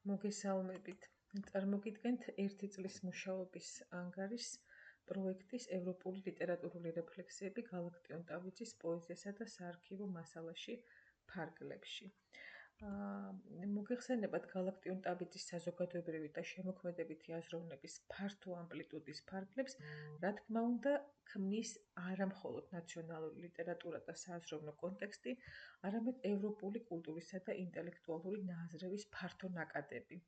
მოგესალმებით. წარმოგიდგენთ ერთი წლის მუშაობის ანგარიშს პროექტის ევროპული ლიტერატურული რეფლექსიები გალაქტიონ ტაბიძის პოეზიასა და საარქივო მასალაში ფარგლებში. მოგეხსენებათ გალაქტიონ ტაბიძის საზოგადოებრივი და შემოქმედებითი აზროვნების ფართო ამპლიტუდის ფარგლებს, რა თქმა უნდა, ქმნის არა მხოლოდ ნაციონალური ლიტერატურა და სააზროვნო კონტექსტი, არამედ ევროპული კულტურისა და ინტელექტუალური ნააზრევის ფართო ნაკადები.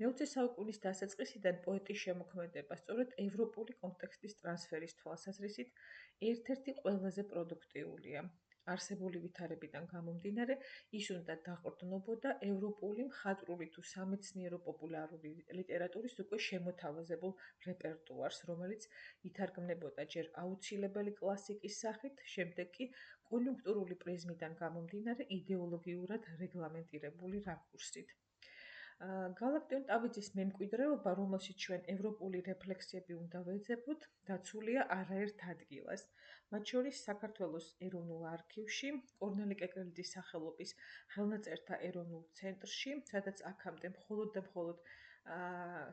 მე-20 საუკუნის დასაწყისიდან პოეტის შემოქმედება სწორედ ევროპული კონტექსტის ტრანსფერის თვალსაზრისით ერთ-ერთი ყველაზე პროდუქტიულია. არსებული ვითარებიდან გამომდინარე, ის უნდა დაყრდნობოდა ევროპული მხატვრული თუ სამეცნიერო პოპულარული ლიტერატურის უკვე შემოთავაზებულ რეპერტუარს, რომელიც ითარგმნებოდა ჯერ აუცილებელი კლასიკის სახით, შემდეგ კი კონიუნქტურული პრიზმიდან გამომდინარე იდეოლოგიურად რეგლამენტირებული რაკურსით. გალაქტიონ ტაბიძის მემკვიდრეობა, რომელშიც ჩვენ ევროპული რეფლექსიები უნდა ვეძებოთ, დაცულია არაერთ ადგილას. მათ შორის საქართველოს ეროვნულ არქივში, კორნელი კეკელიძის სახელობის ხელნაწერთა ეროვნულ ცენტრში, სადაც აქამდე მხოლოდ და მხოლოდ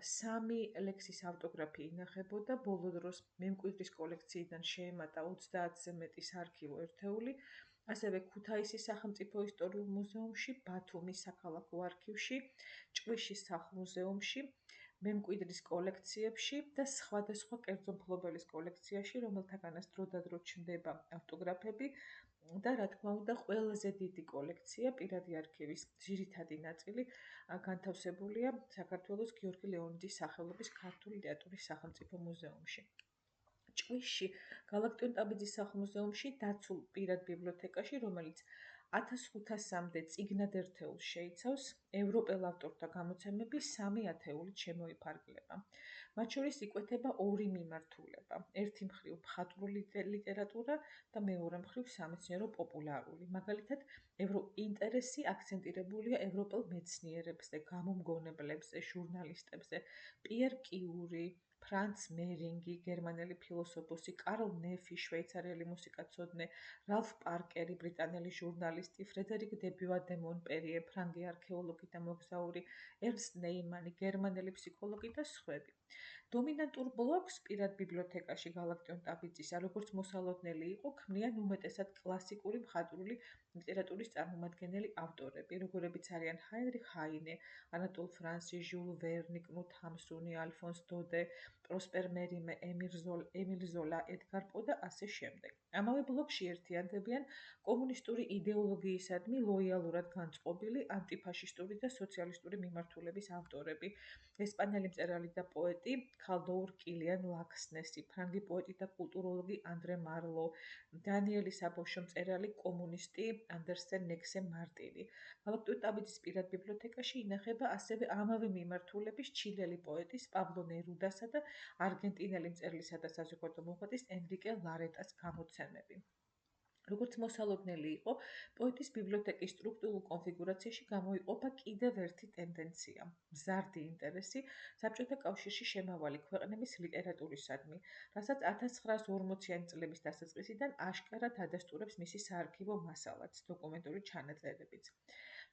3 ლექსის ავტოგრაფი ინახებოდა, ბოლო დროს მემკვიდრის კოლექციიდან შეემატა 30-ზე მეტი საარქივო ერთეული, ასევე ქუთაისის სახელმწიფო ისტორიულ მუზეუმში, ბათუმის საქალაქო არქივში, ჭყვიშის სახლ-მუზეუმში, მემკვიდრის კოლექციებში და სხვადასხვა კერძო მფლობელის კოლექციაში, რომელთაგანაც დროდადრო ჩნდება ავტოგრაფები და რა თქმა უნდა, ყველაზე დიდი კოლექცია, პირადი არქივის ძირითადი ნაწილი განთავსებულია საქართველოს გიორგი ლეონიძის სახელობის ქართული ლიტერატურის სახელმწიფო მუზეუმში. ჭყვიშში, გალაქტიონ ტაბიძის სახლ-მუზეუმში დაცულ პირად ბიბლიოთეკაში, რომელიც 1500-მდე წიგნად ერთეულს შეიცავს, ევროპელ ავტორთა გამოცემები 3 ათეულით შემოიფარგლება. მათ შორის იკვეთება 2 მიმართულება. ერთი მხრივ მხატვრული ლიტერატურა და მეორე მხრივ სამეცნიერო პოპულარული. მაგალითად, ინტერესი აქცენტირებულია ევროპელ მეცნიერებზე, გამომგონებლებზე, ჟურნალისტებზე, პიერ კიური, ფრანც მერინგი, გერმანელი ფილოსოფოსი, კარლ ნეფი, შვეიცარიელი მუსიკაცოდნე, რალფ პარკერი, ბრიტანელი ჟურნალისტი, ფრედერიკ დე ბიუა დე მონპერიე, ფრანგი არქეოლოგი და მოგზაური, ერნსტ ნეიმანი, გერმანელი ფსიქოლოგი და სხვები. დომინანტურ ბლოკს პირად ბიბლიოთეკაში გალაქტიონ ტაბიძისა, როგორც მოსალოდნელი იყო, ქმნიან უმეტესად კლასიკური მხატვრული ლიტერატურის წარმომადგენელი ავტორები, როგორებიც არიან ჰაინრიხ ჰაინე, ანატოლ ფრანსი, ჟიულ ვერნი, კნუთ ჰამსუნი, ალფონს დოდე, პროსპერ მერიმე, ემილ ზოლა, ედგარ პო და ასე შემდეგ. ამავე ბლოკში ერთიანდებიან კომუნისტური იდეოლოგიისადმი ლოიალურად განწყობილი ანტიფაშისტური და სოციალისტური მიმართულების ავტორები, ესპანელი მწერალი და პოეტი ქალდოურ კილიან ლაქსნესი, ფრანგი პოეტი და კულტუროლოგი ანდრე მარლო, დანიელი საბავშვო მწერალი კომუნისტი ანდერსენ ნექსე მარტინი. გალაქტიონ ტაბიძის პირად ბიბლიოთეკაში ინახება ასევე ამავე მიმართულების ჩილელი პოეტის პაბლო ნერუდასა და არგენტინელი მწერლისა და საზოგადო მოღვაწის ენრიკე ლარეტას გამოცემები. როგორც მოსალოდნელი იყო, პოეტის ბიბლიოთეკის სტრუქტურულ კონფიგურაციაში გამოიყოფა კიდევ ერთი ტენდენცია, მზარდი ინტერესი საბჭოთა კავშირში შემავალი ქვეყნების ლიტერატურისადმი, რასაც 1940-იანი წლების დასაწყისიდან აშკარად ადასტურებს მისი საარქივო მასალაც, დოკუმენტური ჩანაწერებიც.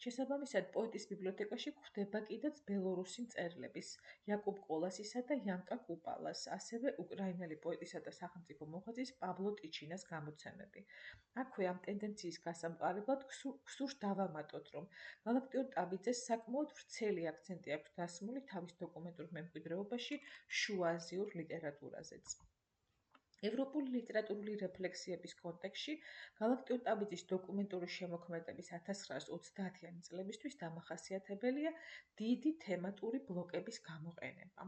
შესაბამისად, პოეტის ბიბლიოთეკაში გვხვდება კიდეც ბელორუსი მწერლების, იაკუბ კოლასისა და იანკა კუპალას, ასევე უკრაინელი პოეტისა და სახელმწიფო მოღვაწის პაბლო ტიჩინას გამოცემები. აქვე ამ ტენდენციის გასამყარებლად გსურს დავამატოთ, რომ გალაქტიონ ტაბიძეს საკმაოდ ვრცელი აქცენტი აქვს დასმული თავის დოკუმენტურ მემკვიდრეობაში შუააზიურ ლიტერატურაზეც. ევროპული ლიტერატურული რეფლექსიების კონტექსტში გალაქტიონ ტაბიძის დოკუმენტური შემოქმედების 1930-იანი წლებისთვის დამახასიათებელია დიდი თემატური ბლოკების გამოყენება.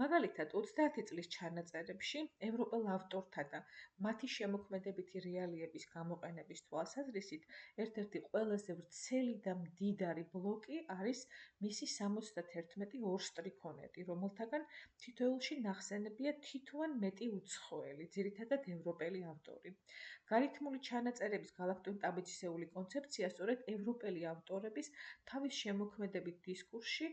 მაგალითად, 30 წლის ჩანაწერებში ევროპელ ავტორთა და მათი შემოქმედებითი რეალიების გამოყენების თვალსაზრისით ერთ-ერთი ყველაზე ვრცელი და მდიდარი ბლოკი არის მისი 71 ორსტრიქონეტი, რომელთაგან თითოეულში ნახსენებია თითო ან მეტი უცხოელი, ძირითადად ევროპელი ავტორი. გარითმული ჩანაწერების გალაქტიონ ტაბიძისეული კონცეფცია სწორედ ევროპელი ავტორების თავის შემოქმედებით დისკურსში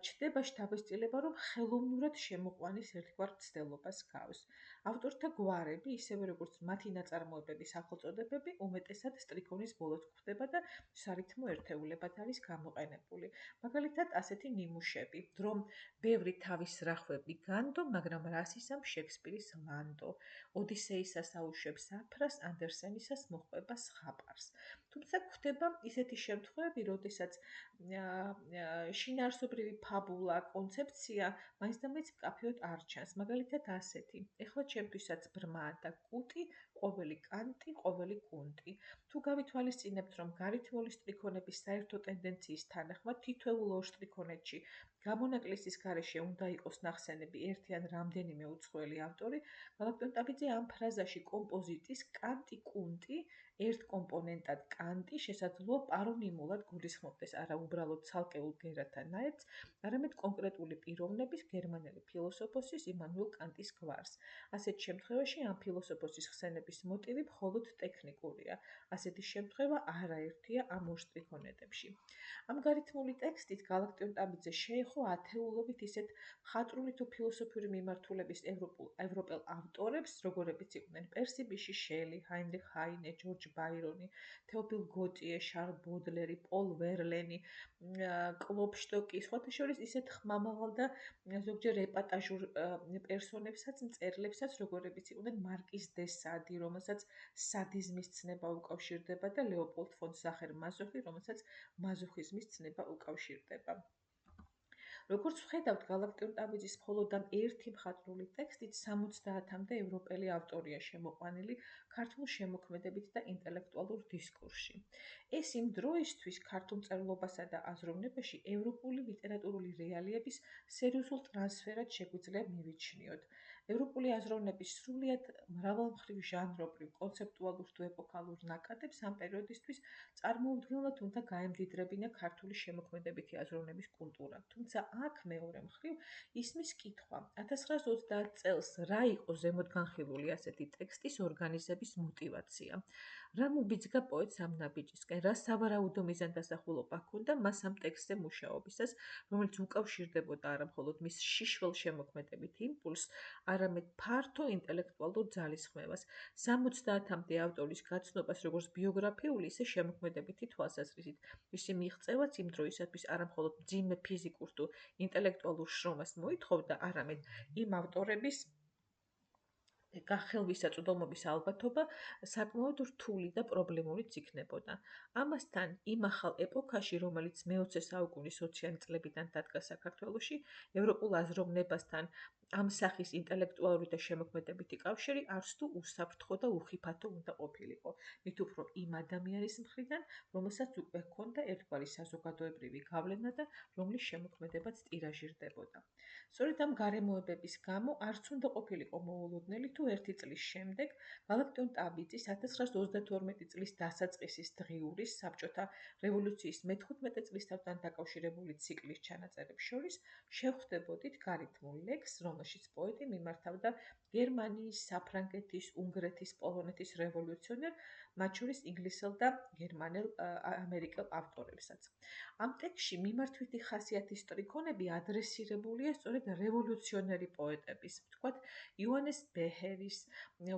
ჩნდება შთაბეჭდილება, რომ ხელოვნურად შემოყვანის ერთგვარ მცდელობას გავს. ავტორთა გვარები, ისევე როგორც მათი ნაწარმოებების სახელწოდებები, უმეტესად სტრიქონის ბოლოს გვხვდება და სარითმო ერთეულებად არის გამოყენებული. მაგალითად, ასეთი ნიმუშები, რომ ბევრი თავის რახვები განდო, მაგრამ რას ისამ შექსპირის ლანდო, ოდისეისას აუშვებს აფრას, ანდერსენისას მოჰყვება ზღაპარს. თუმცა გვხვდება ისეთი შემთხვევები, როდესაც შინაარსობრივი ფაბულა, კონცეფცია მაინც და მაინც მკაფიოდ არ ჩანს. მაგალითად ასეთი: ეხლა ჩემთვისაც ბრმაა და კუტი, ყოველი კანტი, ყოველი კუნტი. თუ გავითვალისწინებთ, რომ გარითმული სტრიქონების საერთო ტენდენციის თანახმად თითოეულ ორ სტრიქონეთში გამონაკლისის გარეშე უნდა იყოს ნახსენები ერთი ან რამდენიმე უცხოელი ავტორი, გალაქტიონ-ტაბიძე ამ ფრაზაში კომპოზიტის კანტი-კუნტი ერთ კომპონენტად კანტი შესაძლოა პარონიმულად გულისხმობდეს არა უბრალოდ ცალკეულ გერათა ნაერთს, არამედ კონკრეტული პიროვნების, გერმანელი ფილოსოფოსის იმანუელ კანტის გვარს. ასეთ შემთხვევაში ამ ფილოსოფოსის ხსენების მოტივი მხოლოდ ტექნიკურია. ასეთი შემთხვევა არაერთია ამ ორ სტრიქონეთებში. ამ გარითმული ტექსტით გალაქტიონ-ტაბიძე შეეხო ათეულობით ისეთ მხატვრული თუ ფილოსოფიური მიმართულების ევროპელ ავტორებს, როგორებიც იყვნენ პერსი ბიში შელი, ჰაინრიხ ჰაინე, ჯორჯ ბაირონი, თეოფილ გოტიე, შარლ ბოდლერი, პოლ ვერლენი, კლოპშტოკი, სხვათა შორის ისეთ ხმამაღალ და ზოგჯერ ეპატაჟურ პერსონებსაც, მწერლებსაც, როგორებიც იყვნენ მარკიზ დე სადი, რომელსაც სადიზმის ცნება უკავშირდება და ლეოპოლდ ფონ სახერ-მაზოხი, რომელსაც მაზოხიზმის ცნება უკავშირდება. როგორც ვხედავთ, გალაქტიონ-ტაბიძის მხოლოდ ამ ერთი მხატვრული ტექსტით 70-მდე ევროპელი ავტორია შემოყვანილი ქართულ შემოქმედებით და ინტელექტუალურ დისკურსში. ეს იმ დროისთვის ქართულ მწერლობასა და აზროვნებაში ევროპული ლიტერატურული რეალიების სერიოზულ ტრანსფერად შეგვიძლია მივიჩნიოთ. ევროპული აზროვნების სრულიად მრავალმხრივ ჟანრობრივ, კონცეპტუალურ თუ ეპოქალურ ნაკადებს ამ პერიოდისთვის წარმოუდგენლად უნდა გაემდიდრებინა ქართული შემოქმედებითი აზროვნების კულტურა. თუმცა აქ მეორე მხრივ ისმის კითხვა 1930 წელს რა იყო ზემოთგანხილული ასეთი ტექსტის ორგანიზების მოტივაცია. რა მუბიძგა პოეტს ამ ნაბიჯისკენ, რა სავარაუდო მიზანდასახულობა ჰქონდა მას ამ ტექსტზე მუშაობისას, რომელიც უკავშირდებოდა არა მხოლოდ მის შიშველ შემოქმედებით იმპულსს, არამედ ფართო ინტელექტუალურ ძალისხმევას. 70-მდე ავტორის გაცნობას როგორც ბიოგრაფიული, ისე შემოქმედებითი თვალსაზრისით. მისი მიღწევაც იმ დროისათვის არა მხოლოდ მძიმე ფიზიკურ თუ ინტელექტუალურ შრომას მოითხოვდა, არამედ იმ ავტორების ხელმისაწვდომობის ალბათობა საკმაოდ რთული და პრობლემურიც იქნებოდა. ამასთან, იმ ახალ ეპოქაში, რომელიც მე-20 საუკუნის 20-იანი წლებიდან დადგა საქართველოში, ევროპულ აზროვნებასთან ამ სახის ინტელექტუალური და შემოქმედებითი კავშირი არც თუ უსაფრთხო და უხიფათო უნდა ყოფილიყო. მით უფრო იმ ადამიანის მხრიდან, რომელსაც უკვე ჰქონდა ერთგვარი საზოგადოებრივი გავლენა და რომლის შემოქმედებაც ტირაჟირდებოდა. სწორედ ამ გარემოებების გამო არც უნდა ყოფილიყო მოულოდნელი თუ ერთი წლის შემდეგ გალაქტიონ-ტაბიძის 1932 წლის დასაწყისის დღიურის საბჭოთა რევოლუციის მე-15 წლისთავთან დაკავშირებული ციკლის ჩანაწერებს შორის შევხვდებოდით გარითმულ ლექსს, რომელშიც პოეტი მიმართავდა გერმანიის, საფრანგეთის, უნგრეთის, პოლონეთის რევოლუციონერ, მათ შორის ინგლისელ და გერმანელ ამერიკელ ავტორებსაც. ამ ტექსტში მიმართვითი ხასიათის სტრიქონები ადრესირებულია სწორედ რევოლუციონერი პოეტების, ვთქვათ, იოანეს ბეჰერის,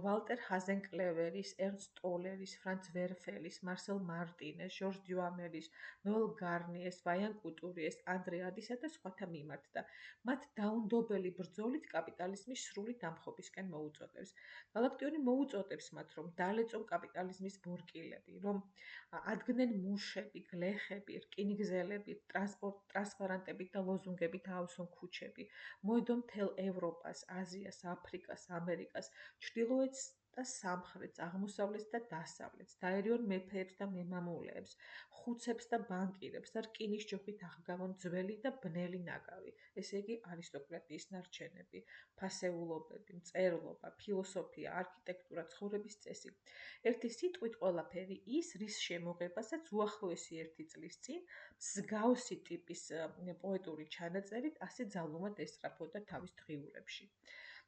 ვალტერ ჰაზენკლევერის, ერნსტ ტოლერის, ფრანც ვერფელის, მარსელ მარტინეს, ჟორჟ დიუამელის, ნოელ გარნიეს, ვაიან კუტურიეს, ანდრე ადისა და სხვათა მიმართ და მათ დაუნდობელი ბრძოლით კაპიტალიზმის სრული დამხობისკენ მოუწოდებს. გალაქტიონი მოუწოდებს მათ, რომ დალეწონ კაპიტალიზმის ბორკილები, რომ ადგნენ მუშები, გლეხები, რკინიგზელები, ტრანსპარანტებით და ლოზუნგებით აავსონ ქუჩები, მოედო მთელ ევროპას, აზიას, აფრიკას, ამერიკას, ჩრდილოეთს და სამხრეთს, აღმოსავლეთს და დასავლეთს, დაერიონ მეფეებს და მემამულეებს, ხუცებს და ბანკირებს და რკინის ჯოხით აღგავონ ძველი და ბნელი ნაგავი, ესე იგი არისტოკრატიის ნარჩენები, ფასეულობები, მწერლობა, ფილოსოფია, არქიტექტურა, ცხოვრების წესი. ერთი სიტყვით ყველაფერი ის, რის შემოღებასაც უახლოესი ერთი წლის წინ მსგავსი ტიპის პოეტური ჩანაწერით ასე ძალუმად ესწრაფოდა თავის დღიურებში.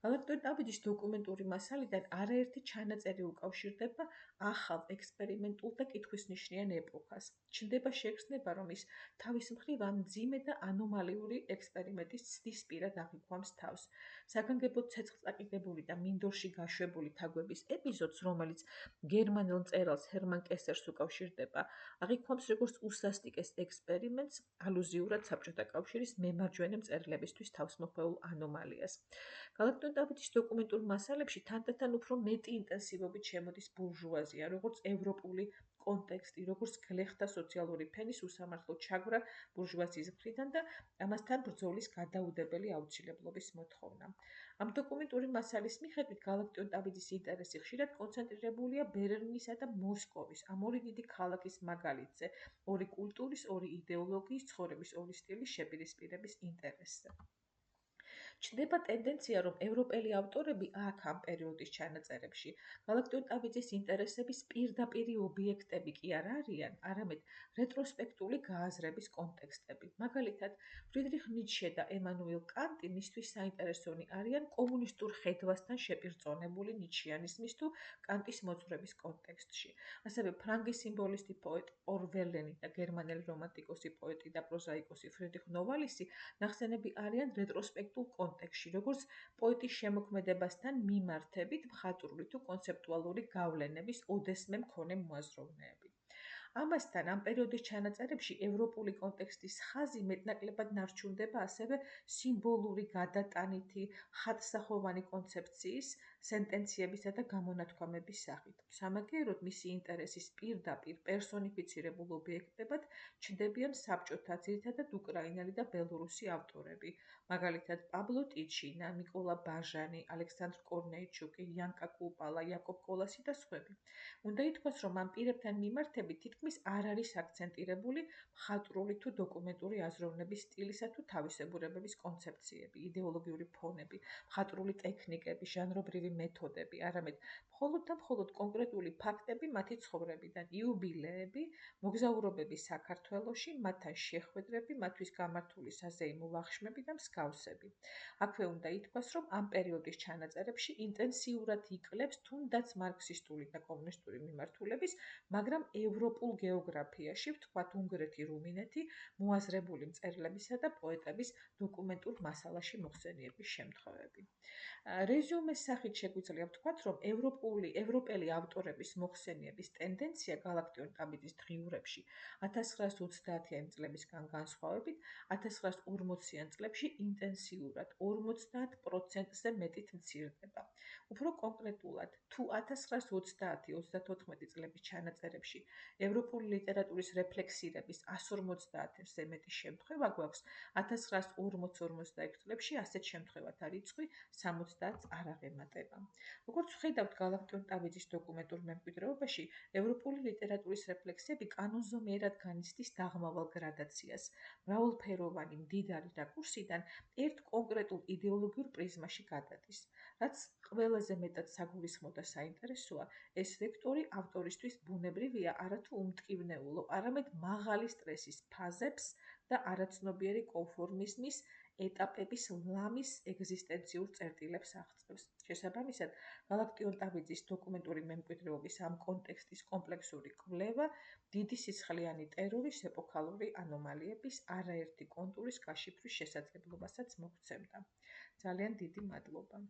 გალაქტიონ-ტაბიძის დოკუმენტური მასალიდან არაერთი ჩანაწერი უკავშირდება ახალ ექსპერიმენტულ და კითხვისნიშნიან ეპოქას. ჩნდება შეგრძნება, რომ ის თავის მხრივ ამ მძიმე და ანომალიური ექსპერიმენტის ცდის პირად აღიქვამს თავს. საგანგებოდ ცეცხლწაკიდებული და მინდორში გაშვებული თაგვების ეპიზოდს, რომელიც გერმანელ მწერალს ჰერმან კესერს უკავშირდება, აღიქვამს როგორც უსასტიკეს ექსპერიმენტს, ალუზიურად საბჭოთა კავშირის მემარჯვენე მწერლებისთვის თავსმოხვეულ ანომალიას. გალაქტიონ-ტაბიძის დოკუმენტურ მასალებში თანდათან უფრო მეტი ინტენსივობით შემოდის ბურჟუაზია, როგორც ევროპული კონტექსტი, როგორც გლეხთა სოციალური ფენის უსამართლო ჩაგვრა ბურჟუაზიის მხრიდან და ამასთან ბრძოლის გადაუდებელი აუცილებლობის მოთხოვნა. ამ დოკუმენტური მასალის მიხედვით გალაქტიონ-ტაბიძის ინტერესი ხშირად კონცენტრირებულია ბერლინისა და მოსკოვის, ამ ორი დიდი ქალაქის მაგალითზე, ორი კულტურის, ორი იდეოლოგიის, ცხოვრების ორი სტილის შეპირისპირების ინტერესზე. ჩნდება ტენდენცია, რომ ევროპელი ავტორები აქ ამ პერიოდის ჩანაწერებში გალაქტიონ-ტაბიძის ინტერესების პირდაპირი ობიექტები კი არ არიან, არამედ რეტროსპექტული გააზრების კონტექსტები. მაგალითად, ფრიდრიხ ნიშე და ემანუელ კანტი მისთვის საინტერესონი არიან კომუნისტურ ხედვასთან შეპირწონებული ნიჩიანიზმის თუ კანტის მოძღვრების კონტექსტში. ასევე ფრანგი სიმბოლისტი პოეტი ორველენი და გერმანელი რომანტიკოსი პოეტი და პროზაიკოსი ფრიდრიხ ნოვალისი ნახსენები არიან რეტროსპექტულ კონტექსტში, როგორც პოეტის შემოქმედებასთან მიმართებით მხატვრული თუ კონცეპტუალური გავლენების ოდესმე მქონე მოაზროვნეები. ამასთან, ამ პერიოდის ჩანაწერებში ევროპული კონტექსტის ხაზი მეტნაკლებად ნარჩუნდება ასევე სიმბოლური გადატანითი, ხატსახოვანი კონცეფციის, სენტენციებისა და გამონათქვამების სახით. სამაგიეროდ მისი ინტერესის პირდაპირ პერსონიფიცირებულ ობიექტებად ჩნდებიან საბჭოთა, ძირითადად უკრაინელი და ბელორუსი ავტორები, მაგალითად პაბლო ტიჩინა, მიკოლა ბაჟანი, ალექსანდრ კორნეიჩუკი, იანკა კუპალა, იაკობ კოლასი და სხვები. უნდა ითქვას, რომ ამ პირებთან მიმართებით თითქმის არ არის აქცენტირებული მხატვრული თუ დოკუმენტური აზროვნების სტილისა თუ თავისებურებების კონცეფციები, იდეოლოგიური ფონები, მხატვრული ტექნიკები, ჟანრობრივი მეთოდები, არამედ მხოლოდ და მხოლოდ კონკრეტული ფაქტები მათი ცხოვრებიდან, იუბილეები, მოგზაურობები საქართველოში, მათთან შეხვედრები, მათთვის გამართული საზეიმო ვახშმები და მსგავსები. აქვე უნდა ითქვას, რომ ამ პერიოდის ჩანაწერებში ინტენსიურად იკლებს თუნდაც მარქსისტული და კომუნისტური მიმართულების, მაგრამ ევროპულ გეოგრაფიაში, ვთქვათ უნგრეთი, რუმინეთი, მოაზრებული მწერლებისა და პოეტების დოკუმენტურ მასალაში მოხსენიების შემთხვევები. რეზიუმეს სახით შეგვიძლია ვთქვათ, რომ ევროპელი ავტორების მოხსენიების ტენდენცია გალაქტიონ-ტაბიძის დღიურებში 1930-იანი წლებისგან განსხვავებით 1940-იან წლებში ინტენსიურად 50%-ზე მეტით მცირდება. უფრო კონკრეტულად, თუ 1930-34 წლების ჩანაწერებში ევროპული ლიტერატურის რეფლექსირების 150-ზე მეტი შემთხვევა გვაქვს, 1940-46 წლებში ასეთ შემთხვევათა რიცხვი 70-ს არ აღემატება. როგორც ვხედავთ გალაქტიონ-ტაბიძის დოკუმენტურ მემკვიდრეობაში, ევროპული ლიტერატურის რეფლექსები კანონზომიერად განიცდის დაღმავალ გრადაციას, მრავალფეროვანი, მდიდარი რაკურსიდან ერთ კონკრეტულ იდეოლოგიურ პრიზმაში გადადის. რაც ყველაზე მეტად საგულისხმო და საინტერესოა, ეს ვექტორი ავტორისთვის ბუნებრივია არათუ უმტკივნეულო, არამედ მაღალი სტრესის ფაზებს და არაცნობიერი კონფორმიზმის ეტაპების ლამის ეგზისტენციურ წერტილებს აღწევს. შესაბამისად, გალაქტიონ-ტაბიძის დოკუმენტური მემკვიდრეობის ამ კონტექსტის კომპლექსური კვლევა დიდი სისხლიანი ტერორის ეპოქალური ანომალიების არაერთი კონტურის გაშიფვრის შესაძლებლობასაც მოგცემდა. ძალიან დიდი მადლობა.